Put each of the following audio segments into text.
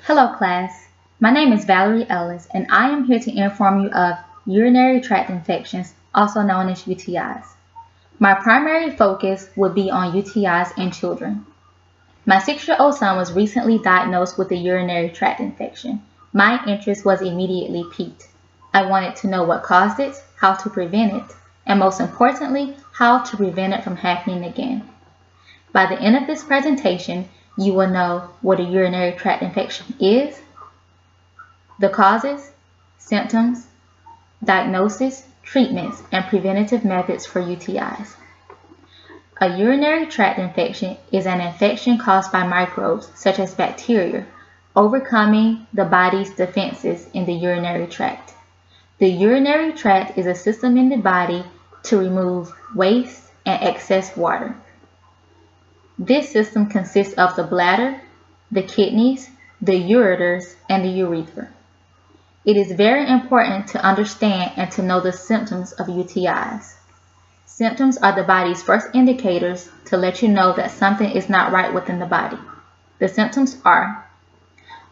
Hello class, my name is Valerie Ellis and I am here to inform you of urinary tract infections, also known as UTIs. My primary focus would be on UTIs in children. My 6-year-old son was recently diagnosed with a urinary tract infection. My interest was immediately piqued. I wanted to know what caused it, how to prevent it, and most importantly, how to prevent it from happening again. By the end of this presentation, you will know what a urinary tract infection is, the causes, symptoms, diagnosis, treatments, and preventative methods for UTIs. A urinary tract infection is an infection caused by microbes, such as bacteria, overcoming the body's defenses in the urinary tract. The urinary tract is a system in the body to remove waste and excess water. This system consists of the bladder, the kidneys, the ureters, and the urethra. It is very important to understand and to know the symptoms of UTIs. Symptoms are the body's first indicators to let you know that something is not right within the body. The symptoms are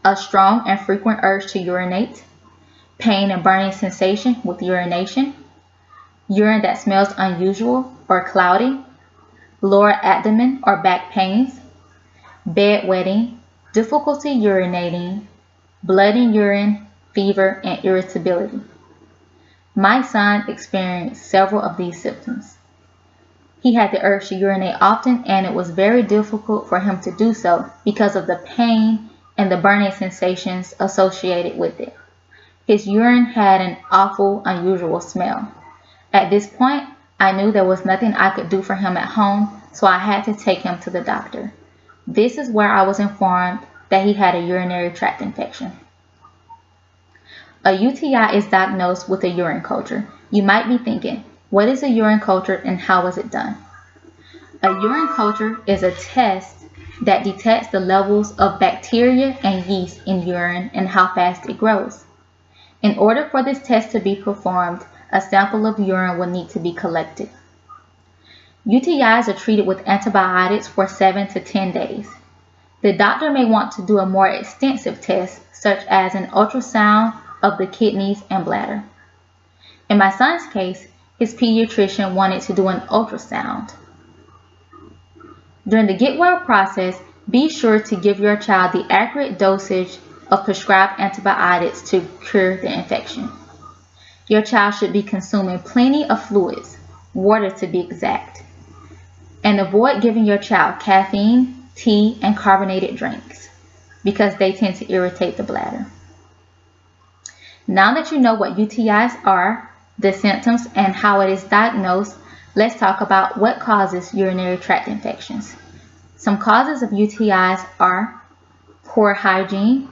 a strong and frequent urge to urinate, pain and burning sensation with urination, urine that smells unusual or cloudy, lower abdomen or back pains, bedwetting, difficulty urinating, blood in urine, fever, and irritability. My son experienced several of these symptoms. He had the urge to urinate often, and it was very difficult for him to do so because of the pain and the burning sensations associated with it. His urine had an awful, unusual smell. At this point, I knew there was nothing I could do for him at home, so I had to take him to the doctor. This is where I was informed that he had a urinary tract infection. A UTI is diagnosed with a urine culture. You might be thinking, what is a urine culture and how is it done? A urine culture is a test that detects the levels of bacteria and yeast in urine and how fast it grows. In order for this test to be performed, a sample of urine will need to be collected. UTIs are treated with antibiotics for 7 to 10 days. The doctor may want to do a more extensive test, such as an ultrasound of the kidneys and bladder. In my son's case, his pediatrician wanted to do an ultrasound. During the get well process, be sure to give your child the accurate dosage of prescribed antibiotics to cure the infection. Your child should be consuming plenty of fluids, water to be exact, and avoid giving your child caffeine, tea, and carbonated drinks because they tend to irritate the bladder. Now that you know what UTIs are, the symptoms, and how it is diagnosed, let's talk about what causes urinary tract infections. Some causes of UTIs are poor hygiene,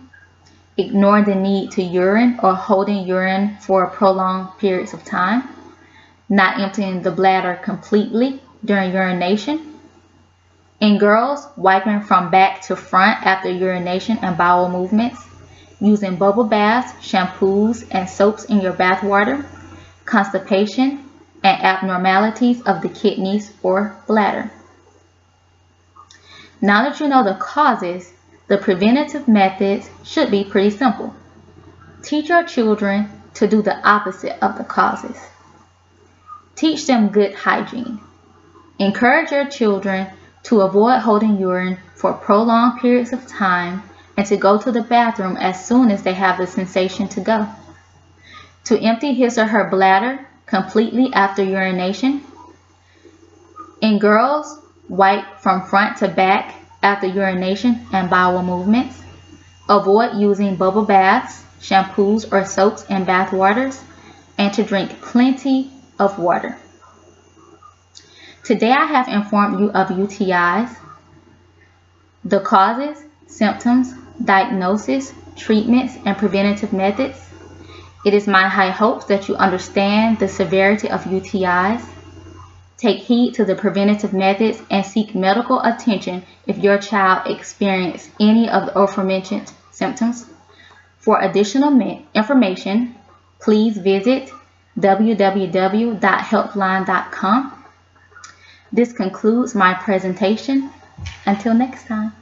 ignoring the need to urine or holding urine for prolonged periods of time, not emptying the bladder completely during urination. In girls, wiping from back to front after urination and bowel movements, using bubble baths, shampoos, and soaps in your bath water, constipation, and abnormalities of the kidneys or bladder. Now that you know the causes, the preventative methods should be pretty simple. Teach your children to do the opposite of the causes. Teach them good hygiene. Encourage your children to avoid holding urine for prolonged periods of time and to go to the bathroom as soon as they have the sensation to go. To empty his or her bladder completely after urination. In girls, wipe from front to back after urination and bowel movements. Avoid using bubble baths, shampoos, or soaps in bath waters, and to drink plenty of water. Today I have informed you of UTIs, the causes, symptoms, diagnosis, treatments, and preventative methods. It is my high hopes that you understand the severity of UTIs. Take heed to the preventative methods and seek medical attention if your child experiences any of the aforementioned symptoms. For additional information, please visit www.helpline.com. This concludes my presentation. Until next time.